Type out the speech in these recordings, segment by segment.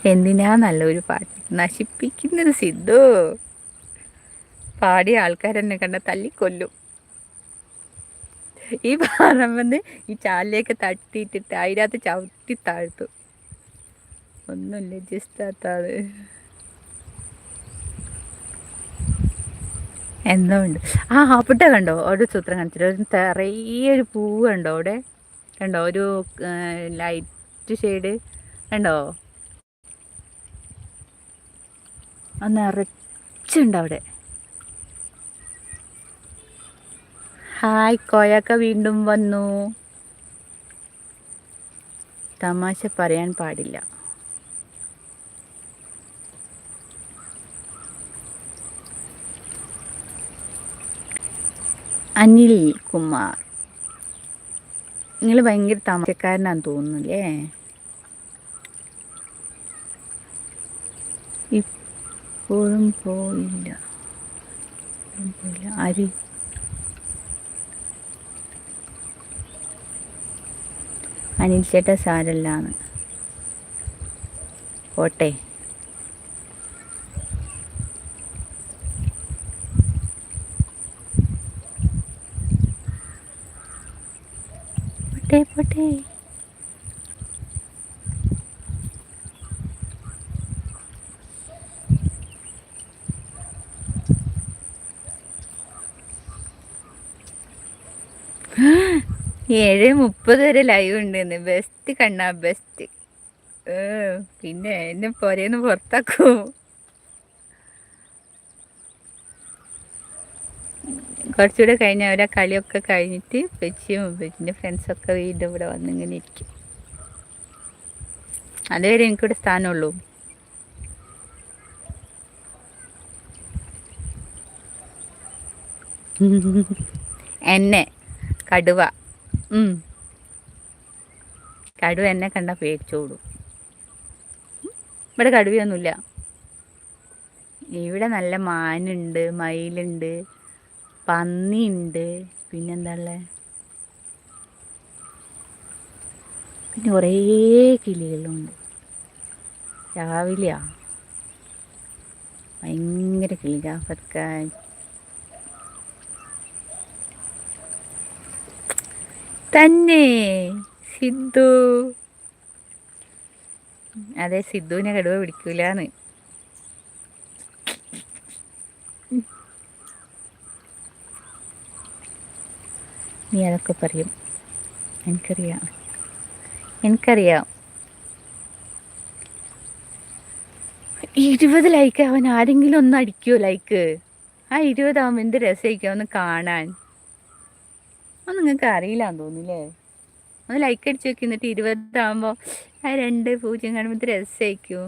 എന്തിനാ നല്ലൊരു പാട്ട് നശിപ്പിക്കുന്നത് സിദ്ധു. പാടിയ ആൾക്കാരെന്നെ കണ്ട തല്ലിക്കൊല്ലും. ഈ പറമ്പെന്ന് ഈ ചാലിലേക്ക് തട്ടിയിട്ടിട്ട് അതിനകത്ത് ചവിട്ടി താഴ്ത്തു. ഒന്നുമില്ല ജസ്റ്റ് എന്തോ ഉണ്ട്. അവിടെ കണ്ടോ ഒരു സൂത്രം കാണിച്ചിട്ട് ഒരു ചെറിയൊരു പൂവ് കണ്ടോ അവിടെ കണ്ടോ, ഒരു ലൈറ്റ് ഷെയ്ഡ് കണ്ടോ, അത് നിറച്ചുണ്ട് അവിടെ. ഹായ് കോയക്ക വീണ്ടും വന്നു. തമാശ പറയാൻ പാടില്ല. അനിൽ കുമാർ, നിങ്ങൾ ഭയങ്കര തമാശക്കാരനാന്ന് തോന്നുന്നില്ലേ? ഇപ്പോഴും പോയില്ല ആര്? അനിൽ ചേട്ടാ സാരല്ലാന്ന് പോട്ടെ. പോട്ടെ പോട്ടെ. ഏഴ് 30 വരെ ലൈവ് ഉണ്ടെന്ന്. ബെസ്റ്റ് കണ്ണാ ബെസ്റ്റ്. പിന്നെ എന്നെ പോരേന്ന് പുറത്താക്കൂ. കുറച്ചുകൂടെ കഴിഞ്ഞാൽ അവരെ കളിയൊക്കെ കഴിഞ്ഞിട്ട് പെച്ചിയും പെച്ചിൻ്റെ ഫ്രണ്ട്സൊക്കെ വീണ്ടും ഇവിടെ വന്നിങ്ങനെ ഇരിക്കും. അതുവരെ എനിക്കിവിടെ സ്ഥാനമുള്ളൂ. എന്നെ കടുവ കടുവ എന്നെ കണ്ട പേടിച്ചോടും. ഇവിടെ കടുവയൊന്നുമില്ല. ഇവിടെ നല്ല മാനുണ്ട്, മയിലുണ്ട്, പന്നിയുണ്ട്, പിന്നെന്താ ഉള്ളത്, പിന്നെ കുറേ കിളികളുണ്ട്. രാവിലെയാ ഭയങ്കര കിളി. ജാഫർക്കാൻ തന്നെ സിദ്ധു. അതെ, സിദ്ധുവിനെ കടുവ പിടിക്കൂലെന്ന്. നീ അതൊക്കെ പറയും, എനിക്കറിയാം. 20 ലൈക്ക് അവൻ ആരെങ്കിലും ഒന്ന് അടിക്കുമോ ലൈക്ക്? ആ 20 ആവുമ്പോൾ എന്ത് രസമായിരിക്കും ഒന്ന് കാണാൻ. അത് നിങ്ങൾക്ക് അറിയില്ലാന്ന് തോന്നില്ലേ? ഒന്ന് ലൈക്ക് അടിച്ച് വെക്കും. എന്നിട്ട് 20 ആകുമ്പോൾ ആ 2 കാണുമ്പോൾ എന്ത് രസമായിരിക്കും.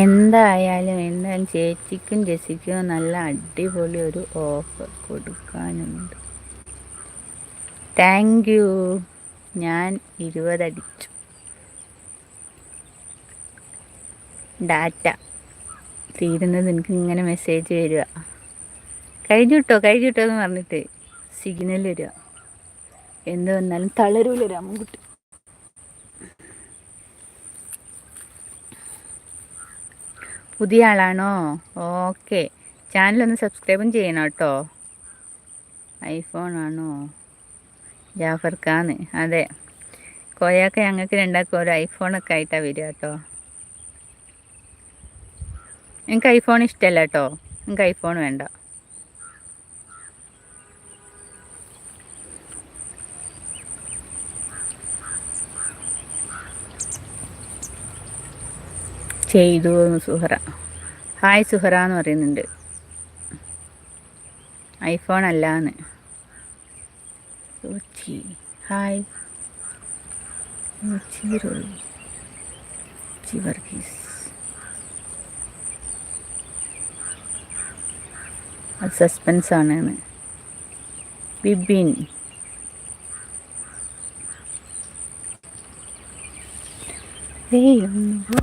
എന്തായാലും ചേച്ചിക്കും ജെസിക്കും നല്ല അടിപൊളി ഒരു ഓഫർ കൊടുക്കാനുണ്ട്. Thank you. ഞാൻ 20 അടിച്ചു. ഡാറ്റ തീരുന്നത് എനിക്ക് ഇങ്ങനെ മെസ്സേജ് വരിക. കഴിഞ്ഞു കിട്ടോ എന്ന് പറഞ്ഞിട്ട് സിഗ്നൽ വരിക. എന്ത് വന്നാലും തളരൂല രാമൻകുട്ടി. പുതിയ ആളാണോ? ഓക്കെ, ചാനലൊന്ന് സബ്സ്ക്രൈബും ചെയ്യണം കേട്ടോ. ഐഫോൺ ആണോ? ജാഫർക്കാന്ന്. അതെ, കോയൊക്കെ ഞങ്ങൾക്ക് രണ്ടാൾക്കും ഒരു ഐഫോണൊക്കെ ആയിട്ടാണ് വരിക കേട്ടോ. എനിക്ക് ഐഫോൺ ഇഷ്ടമല്ല കേട്ടോ. എനിക്ക് ഐഫോൺ വേണ്ട. ചെയ്തു സുഹറ. ഹായ് സുഹറ എന്ന് പറയുന്നുണ്ട്. ഐഫോൺ അല്ലാന്ന്. ഹായ് വർഗീസ്. അത് സസ്പെൻസ് ആണ്. ബിബിൻ